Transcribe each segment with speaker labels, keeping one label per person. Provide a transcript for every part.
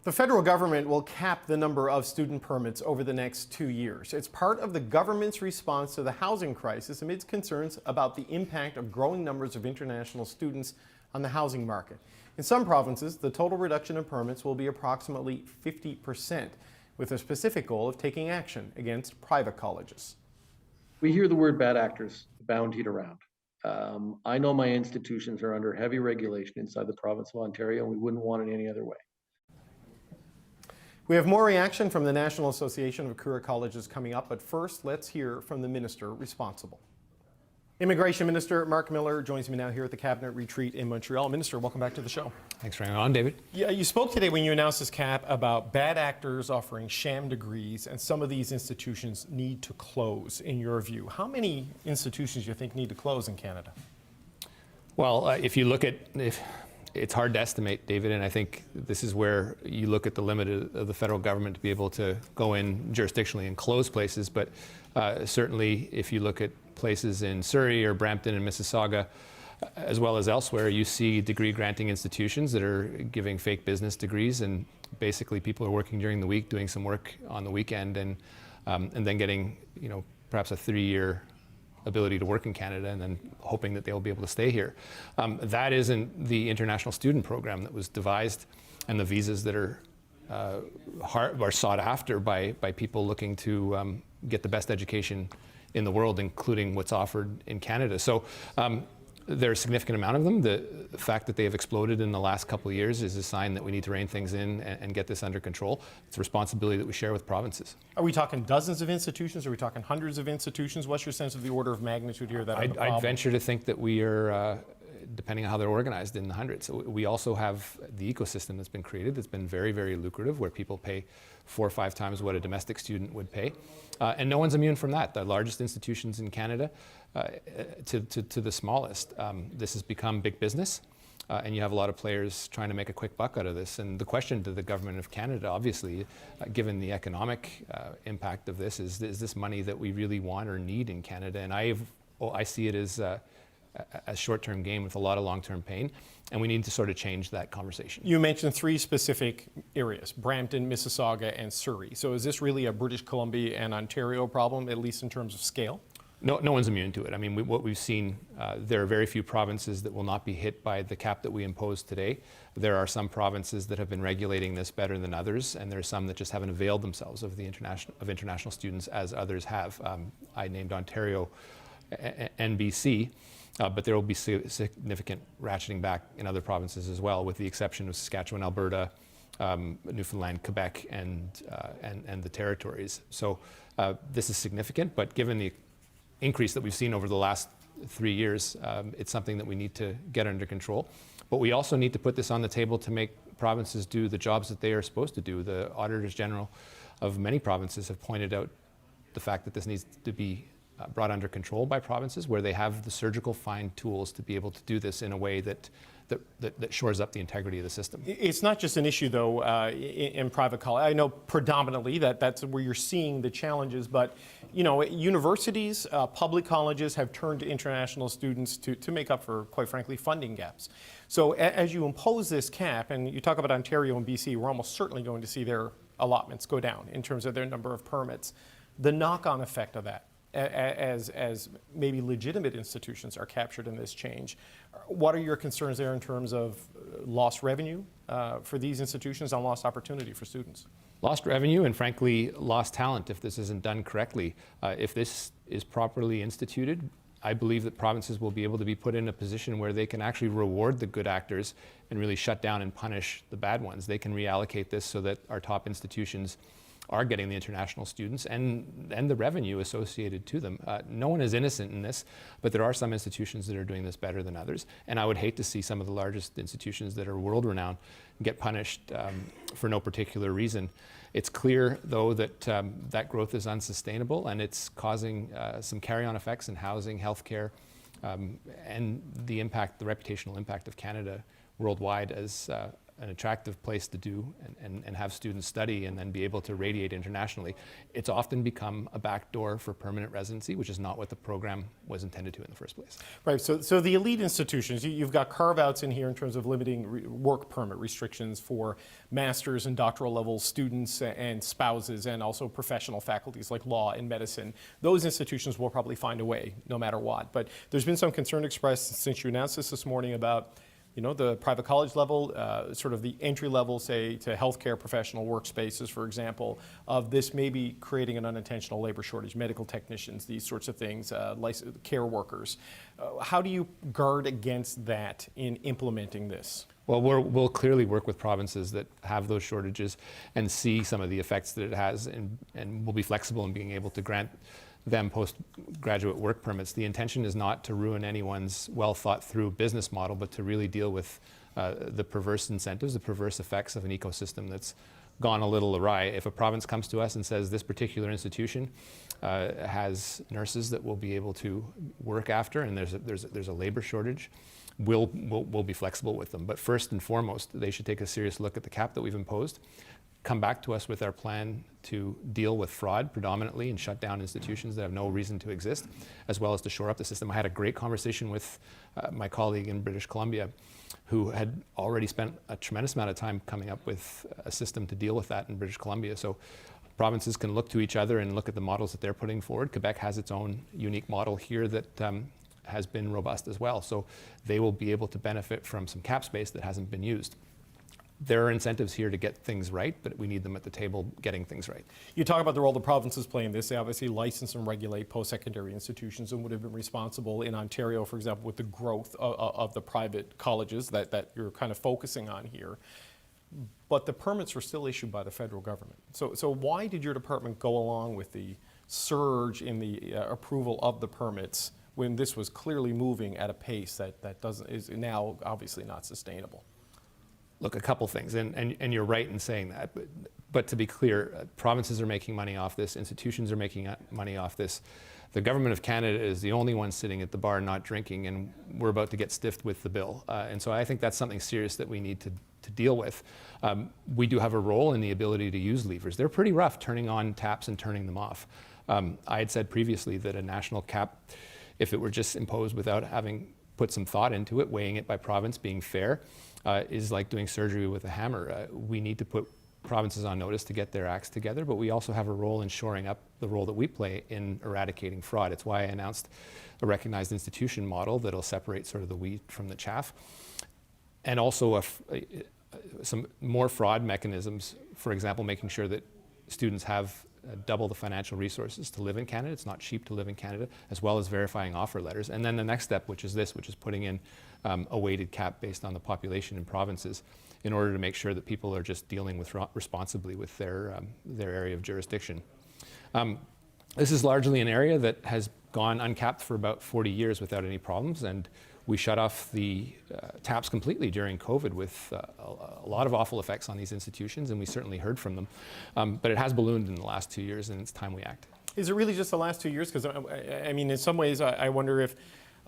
Speaker 1: The federal government will cap the number of student permits over the next 2 years. It's part of the government's response to the housing crisis amidst concerns about the impact of growing numbers of international students on the housing market. In some provinces, the total reduction in permits will be approximately 50%, with a specific goal of taking action against private colleges.
Speaker 2: We hear the word bad actors bountied around. I know my institutions are under heavy regulation inside the province of Ontario, and we wouldn't want it any other way.
Speaker 1: We have more reaction from the National Association of Career Colleges coming up, but first let's hear from the minister responsible. Immigration Minister Marc Miller joins me now here at the Cabinet Retreat in Montreal. Minister, welcome back to the show.
Speaker 3: Thanks for having me on, David.
Speaker 1: Yeah, you spoke today when you announced this cap about bad actors offering sham degrees, and some of these institutions need to close, in your view. How many institutions do you think need to close in Canada?
Speaker 3: Well, if you look at, it's hard to estimate, David, and I think this is where you look at the limit of the federal government to be able to go in jurisdictionally and close places. But certainly, if you look at places in Surrey or Brampton and Mississauga, as well as elsewhere, you see degree-granting institutions that are giving fake business degrees, and basically people are working during the week, doing some work on the weekend, and then getting, perhaps a 3-year ability to work in Canada, and then hoping that they'll be able to stay here. That isn't the international student program that was devised, and the visas that are sought after by people looking to get the best education in the world, including what's offered in Canada. So there's a significant amount of them. The fact that they have exploded in the last couple of years is a sign that we need to rein things in and get this under control. It's a responsibility that we share with provinces.
Speaker 1: Are we talking dozens of institutions? Are we talking hundreds of institutions? What's your sense of the order of magnitude here?
Speaker 3: I'd venture to think that we are, depending on how they're organized, in the hundreds. We also have the ecosystem that's been created that's been very, very lucrative, where people pay 4 or 5 times what a domestic student would pay. And no one's immune from that. The largest institutions in Canada to the smallest. This has become big business, and you have a lot of players trying to make a quick buck out of this. And the question to the government of Canada, obviously, given the economic impact of this, is this money that we really want or need in Canada? And I see it as a short-term gain with a lot of long-term pain, and we need to sort of change that conversation.
Speaker 1: You mentioned 3 specific areas: Brampton, Mississauga, and Surrey. So is this really a British Columbia and Ontario problem, at least in terms of scale?
Speaker 3: No one's immune to it. I mean, what we've seen, there are very few provinces that will not be hit by the cap that we impose today. There are some provinces that have been regulating this better than others, and there are some that just haven't availed themselves of the international students as others have. I named Ontario and BC. But there will be significant ratcheting back in other provinces as well, with the exception of Saskatchewan, Alberta, Newfoundland, Quebec, and the territories. So this is significant, but given the increase that we've seen over the last 3 years, it's something that we need to get under control. But we also need to put this on the table to make provinces do the jobs that they are supposed to do. The Auditors General of many provinces have pointed out the fact that this needs to be brought under control by provinces, where they have the surgical fine tools to be able to do this in a way that shores up the integrity of the system.
Speaker 1: It's not just an issue, though, in private college. I know predominantly that's where you're seeing the challenges, but universities, public colleges have turned to international students to make up for, quite frankly, funding gaps. So as you impose this cap, and you talk about Ontario and BC, we're almost certainly going to see their allotments go down in terms of their number of permits. The knock-on effect of that, as maybe legitimate institutions are captured in this change. What are your concerns there in terms of lost revenue for these institutions and lost opportunity for students?
Speaker 3: Lost revenue and, frankly, lost talent if this isn't done correctly. If this is properly instituted, I believe that provinces will be able to be put in a position where they can actually reward the good actors and really shut down and punish the bad ones. They can reallocate this so that our top institutions are getting the international students and the revenue associated to them. No one is innocent in this, but there are some institutions that are doing this better than others. And I would hate to see some of the largest institutions that are world-renowned get punished for no particular reason. It's clear, though, that that growth is unsustainable, and it's causing some carry-on effects in housing, healthcare, and the reputational impact of Canada worldwide as an attractive place to do and have students study and then be able to radiate internationally, it's often become a backdoor for permanent residency, which is not what the program was intended to in the first place.
Speaker 1: Right, so the elite institutions, you've got carve-outs in here in terms of limiting work permit restrictions for master's and doctoral level students and spouses, and also professional faculties like law and medicine. Those institutions will probably find a way, no matter what. But there's been some concern expressed since you announced this morning about, you know, the private college level, sort of the entry level, say, to healthcare professional workspaces, for example, of this maybe creating an unintentional labor shortage, medical technicians, these sorts of things, care workers. How do you guard against that in implementing this?
Speaker 3: Well, we'll clearly work with provinces that have those shortages and see some of the effects that it has, and we'll be flexible in being able to grant them postgraduate work permits. The intention is not to ruin anyone's well thought through business model, but to really deal with the perverse incentives, the perverse effects of an ecosystem that's gone a little awry. If a province comes to us and says this particular institution has nurses that we'll be able to work after, and there's a labor shortage, we'll be flexible with them. But first and foremost, they should take a serious look at the cap that we've imposed, come back to us with our plan to deal with fraud predominantly and shut down institutions that have no reason to exist, as well as to shore up the system. I had a great conversation with my colleague in British Columbia, who had already spent a tremendous amount of time coming up with a system to deal with that in British Columbia. So provinces can look to each other and look at the models that they're putting forward. Quebec has its own unique model here that has been robust as well. So they will be able to benefit from some cap space that hasn't been used. There are incentives here to get things right, but we need them at the table getting things right.
Speaker 1: You talk about the role the provinces play in this. They obviously license and regulate post-secondary institutions and would have been responsible in Ontario, for example, with the growth of the private colleges that you're kind of focusing on here. But the permits were still issued by the federal government. So why did your department go along with the surge in the approval of the permits when this was clearly moving at a pace that is now obviously not sustainable?
Speaker 3: Look, a couple things, and you're right in saying that, but to be clear, provinces are making money off this, institutions are making money off this. The government of Canada is the only one sitting at the bar not drinking, and we're about to get stiffed with the bill. And so I think that's something serious that we need to deal with. We do have a role in the ability to use levers. They're pretty rough, turning on taps and turning them off. I had said previously that a national cap, if it were just imposed without having put some thought into it, weighing it by province, being fair, is like doing surgery with a hammer. We need to put provinces on notice to get their acts together, but we also have a role in shoring up the role that we play in eradicating fraud. It's why I announced a recognized institution model that'll separate sort of the wheat from the chaff, and also some more fraud mechanisms. For example, making sure that students have double the financial resources to live in Canada. It's not cheap to live in Canada, as well as verifying offer letters. And then the next step, which is putting in a weighted cap based on the population in provinces in order to make sure that people are just dealing with responsibly with their area of jurisdiction. This is largely an area that has gone uncapped for about 40 years without any problems, and we shut off the taps completely during COVID with a lot of awful effects on these institutions, and we certainly heard from them. But it has ballooned in the last 2 years, and it's time we act.
Speaker 1: Is it really just the last 2 years? Because, I mean, in some ways, I wonder if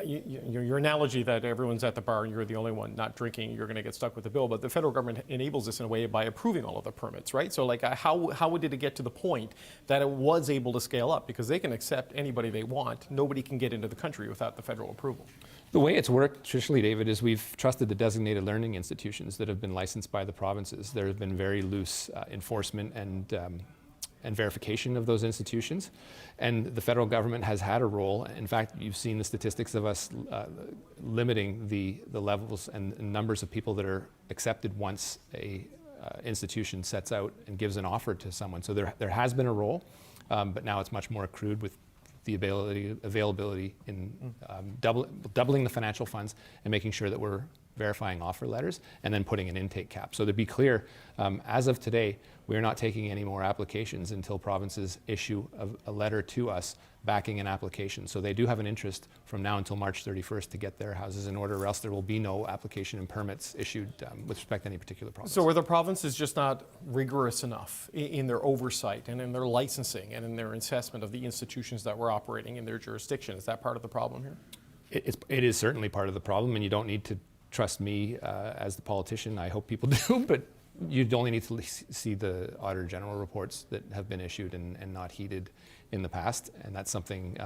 Speaker 1: your analogy that everyone's at the bar and you're the only one not drinking, you're going to get stuck with the bill. But the federal government enables this in a way by approving all of the permits, right? So, like, how did it get to the point that it was able to scale up? Because they can accept anybody they want. Nobody can get into the country without the federal approval.
Speaker 3: The way it's worked traditionally, David, is we've trusted the designated learning institutions that have been licensed by the provinces. There have been very loose enforcement and verification of those institutions. And the federal government has had a role. In fact, you've seen the statistics of us limiting the levels and numbers of people that are accepted once a institution sets out and gives an offer to someone. So there has been a role, but now it's much more accrued with the availability in doubling the financial funds and making sure that we're verifying offer letters and then putting an intake cap. So to be clear, as of today, we're not taking any more applications until provinces issue a letter to us backing an application. So they do have an interest from now until March 31st to get their houses in order, or else there will be no application and permits issued with respect to any particular province.
Speaker 1: So are the provinces just not rigorous enough in their oversight and in their licensing and in their assessment of the institutions that were operating in their jurisdiction? Is that part of the problem here?
Speaker 3: It is certainly part of the problem, and you don't need to trust me as the politician. I hope people do, but you'd only need to see the Auditor General reports that have been issued and not heeded in the past, and that's something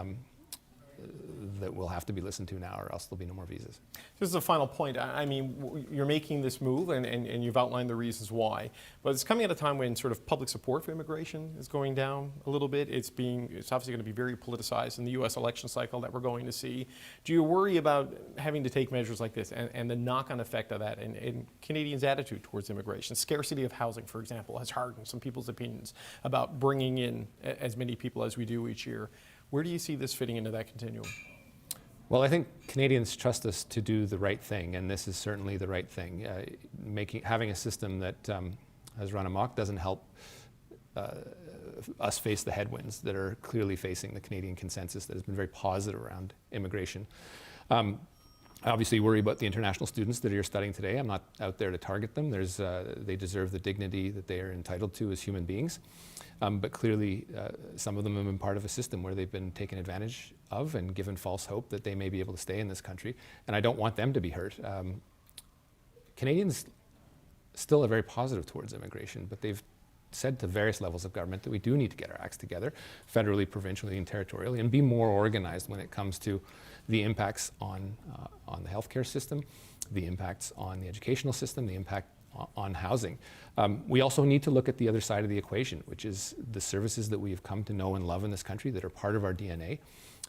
Speaker 3: that will have to be listened to now, or else there'll be no more visas.
Speaker 1: This is a final point. I mean, you're making this move, and you've outlined the reasons why, but it's coming at a time when sort of public support for immigration is going down a little bit. It's obviously going to be very politicized in the U.S. election cycle that we're going to see. Do you worry about having to take measures like this and the knock-on effect of that and Canadians' attitude towards immigration? Scarcity of housing, for example, has hardened some people's opinions about bringing in as many people as we do each year. Where do you see this fitting into that continuum?
Speaker 3: Well, I think Canadians trust us to do the right thing, and this is certainly the right thing. Having a system that has run amok doesn't help us face the headwinds that are clearly facing the Canadian consensus that has been very positive around immigration. I obviously worry about the international students that are studying today. I'm not out there to target them. They deserve the dignity that they are entitled to as human beings. But clearly, some of them have been part of a system where they've been taken advantage of and given false hope that they may be able to stay in this country. And I don't want them to be hurt. Canadians still are very positive towards immigration, but they've said to various levels of government that we do need to get our acts together, federally, provincially, and territorially, and be more organized when it comes to the impacts on the healthcare system, the impacts on the educational system, the impact on housing. We also need to look at the other side of the equation, which is the services that we have come to know and love in this country that are part of our DNA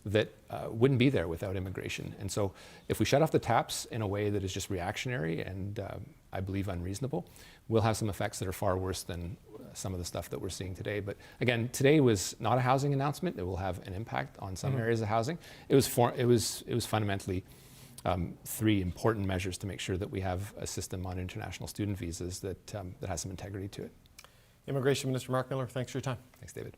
Speaker 3: that wouldn't be there without immigration. And so if we shut off the taps in a way that is just reactionary and I believe unreasonable, we'll have some effects that are far worse than some of the stuff that we're seeing today. But again, today was not a housing announcement. It will have an impact on some areas of housing. It was fundamentally three important measures to make sure that we have a system on international student visas that has some integrity to it.
Speaker 1: Immigration Minister Marc Miller, thanks for your time.
Speaker 3: Thanks, David.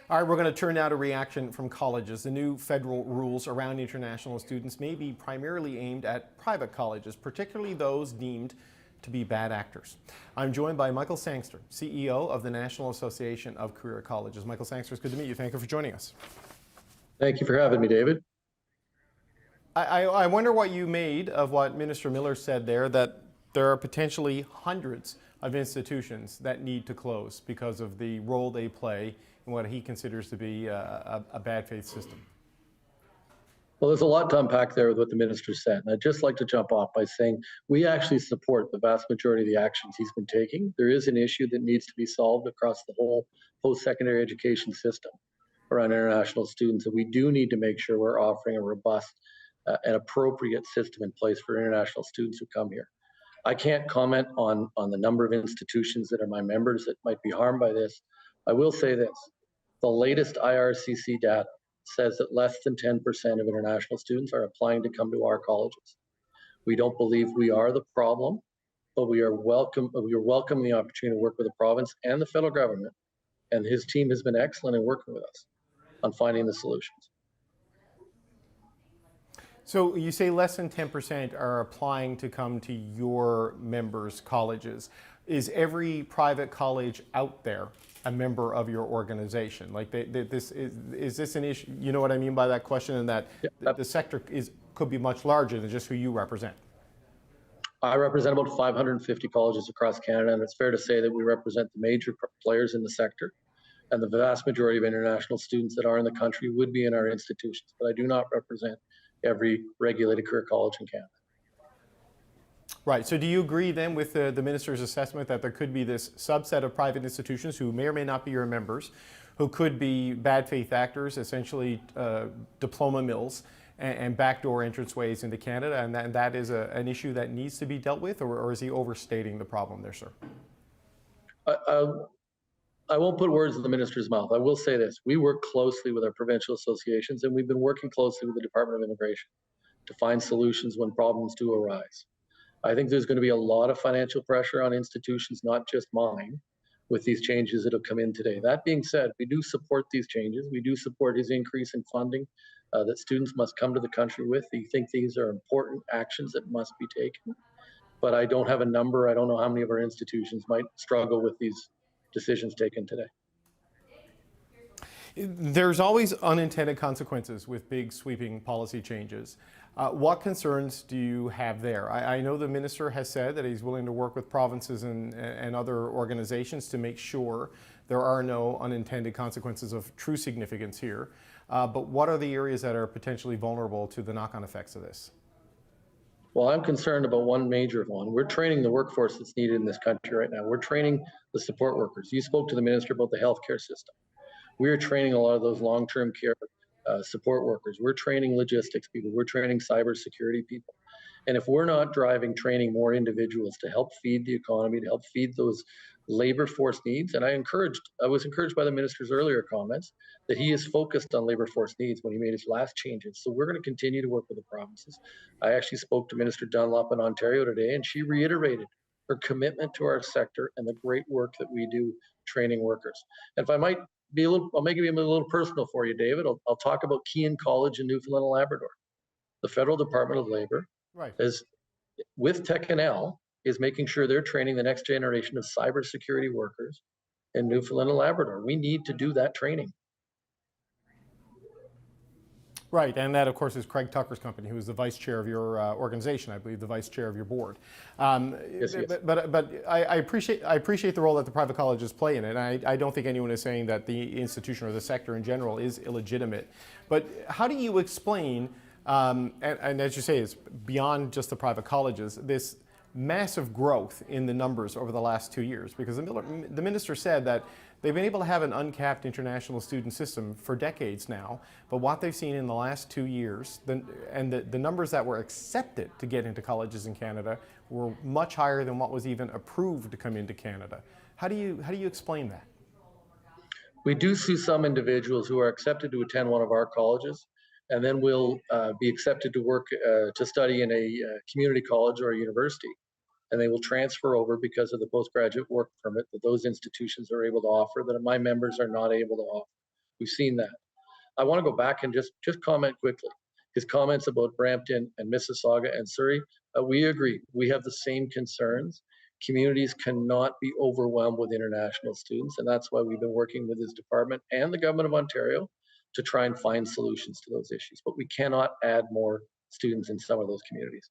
Speaker 1: All right, we're going to turn now to reaction from colleges. The new federal rules around international students may be primarily aimed at private colleges, particularly those deemed to be bad actors. I'm joined by Michael Sangster, CEO of the National Association of Career Colleges. Michael Sangster, it's good to meet you. Thank you for joining us.
Speaker 2: Thank you for having me, David.
Speaker 1: I wonder what you made of what Minister Miller said there, that there are potentially hundreds of institutions that need to close because of the role they play in what he considers to be a bad faith system.
Speaker 2: Well, there's a lot to unpack there with what the minister said. And I'd just like to jump off by saying we actually support the vast majority of the actions he's been taking. There is an issue that needs to be solved across the whole post-secondary education system around international students. And we do need to make sure we're offering a robust and appropriate system in place for international students who come here. I can't comment on the number of institutions that are my members that might be harmed by this. I will say this, the latest IRCC data says that less than 10% of international students are applying to come to our colleges. We don't believe we are the problem, but we are welcoming the opportunity to work with the province and the federal government, and his team has been excellent in working with us on finding the solutions.
Speaker 1: So you say less than 10% are applying to come to your members' colleges. Is every private college out there a member of your organization? Like is this an issue? You know what I mean by that question, and that the sector could be much larger than just who you represent.
Speaker 2: I represent about 550 colleges across Canada, and it's fair to say that we represent the major players in the sector. And the vast majority of international students that are in the country would be in our institutions, but I do not represent every regulated career college in Canada.
Speaker 1: Right. So do you agree then with the minister's assessment that there could be this subset of private institutions who may or may not be your members, who could be bad faith actors, essentially diploma mills and backdoor entranceways into Canada, and that is an issue that needs to be dealt with, or is he overstating the problem there, sir?
Speaker 2: I won't put words in the minister's mouth. I will say this. We work closely with our provincial associations, and we've been working closely with the Department of Immigration to find solutions when problems do arise. I think there's going to be a lot of financial pressure on institutions, not just mine, with these changes that have come in today. That being said, we do support these changes. We do support his increase in funding that students must come to the country with. We think these are important actions that must be taken. But I don't have a number. I don't know how many of our institutions might struggle with these decisions taken today.
Speaker 1: There's always unintended consequences with big sweeping policy changes. What concerns do you have there? I know the minister has said that he's willing to work with provinces and other organizations to make sure there are no unintended consequences of true significance here. But what are the areas that are potentially vulnerable to the knock-on effects of this?
Speaker 2: Well, I'm concerned about one major one. We're training the workforce that's needed in this country right now. We're training the support workers. You spoke to the minister about the healthcare system. We're training a lot of those long-term care support workers. We're training logistics people. We're training cybersecurity people. And if we're not driving training more individuals to help feed the economy, to help feed those labor force needs, and I was encouraged by the minister's earlier comments that he is focused on labor force needs when he made his last changes. So we're going to continue to work with the provinces. I actually spoke to Minister Dunlop in Ontario today, and she reiterated her commitment to our sector and the great work that we do training workers. And if I might be a little, I'll make it a little personal for you, David. I'll talk about Keene College in Newfoundland and Labrador. The Federal Department of Labor
Speaker 1: Right.
Speaker 2: is, with TechNL, is making sure they're training the next generation of cybersecurity workers in Newfoundland and Labrador. We need to do that training.
Speaker 1: Right, and that, of course, is Craig Tucker's company, who is the vice chair of your organization, I believe, the vice chair of your board.
Speaker 2: Yes.
Speaker 1: But I appreciate the role that the private colleges play in it, and I don't think anyone is saying that the institution or the sector in general is illegitimate. But how do you explain, and as you say, it's beyond just the private colleges, this massive growth in the numbers over the last 2 years? Because the minister said that they've been able to have an uncapped international student system for decades now, but what they've seen in the last 2 years, the numbers that were accepted to get into colleges in Canada were much higher than what was even approved to come into Canada. How do you explain that?
Speaker 2: We do see some individuals who are accepted to attend one of our colleges and then will be accepted to work to study in a community college or a university. And they will transfer over because of the postgraduate work permit that those institutions are able to offer that my members are not able to offer. We've seen that. I want to go back and just comment quickly. His comments about Brampton and Mississauga and Surrey, we agree. We have the same concerns. Communities cannot be overwhelmed with international students, and that's why we've been working with his department and the government of Ontario to try and find solutions to those issues. But we cannot add more students in some of those communities.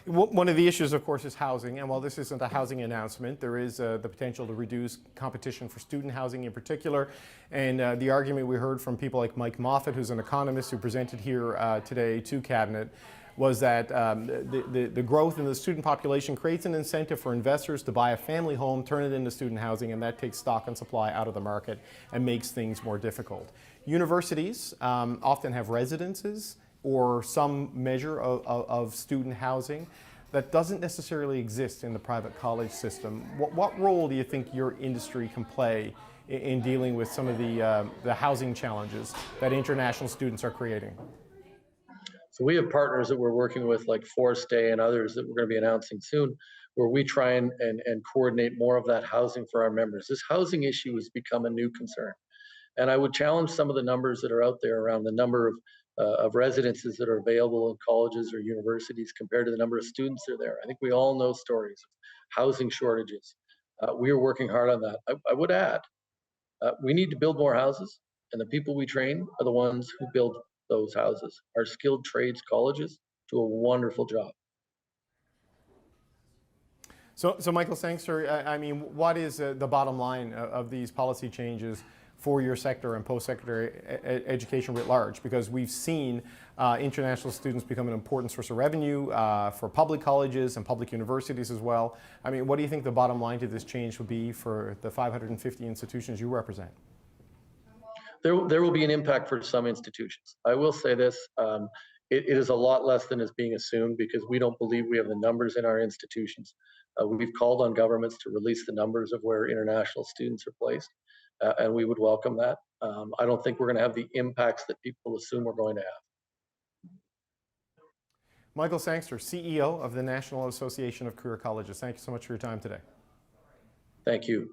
Speaker 1: One of the issues, of course, is housing. And while this isn't a housing announcement, there is the potential to reduce competition for student housing in particular. And the argument we heard from people like Mike Moffat, who's an economist who presented here today to Cabinet, was that the growth in the student population creates an incentive for investors to buy a family home, turn it into student housing, and that takes stock and supply out of the market and makes things more difficult. Universities often have residences or some measure of student housing that doesn't necessarily exist in the private college system. What role do you think your industry can play in dealing with some of the housing challenges that international students are creating?
Speaker 2: So we have partners that we're working with, like Forest Day and others that we're going to be announcing soon, where we try and coordinate more of that housing for our members. This housing issue has become a new concern. And I would challenge some of the numbers that are out there around the number of residences that are available in colleges or universities compared to the number of students that are there. I think we all know stories of housing shortages. We are working hard on that. I would add, we need to build more houses, and the people we train are the ones who build those houses. Our skilled trades colleges do a wonderful job.
Speaker 1: So Michael Sangster, I mean, what is the bottom line of these policy changes for your sector and post-secondary education writ large? Because we've seen international students become an important source of revenue for public colleges and public universities as well. I mean, what do you think the bottom line to this change would be for the 550 institutions you represent?
Speaker 2: There will be an impact for some institutions. I will say this, it is a lot less than is being assumed because we don't believe we have the numbers in our institutions. We've called on governments to release the numbers of where international students are placed, and we would welcome that. I don't think we're going to have the impacts that people assume we're going to have.
Speaker 1: Michael Sangster, CEO of the National Association of Career Colleges. Thank you so much for your time today.
Speaker 2: Thank you.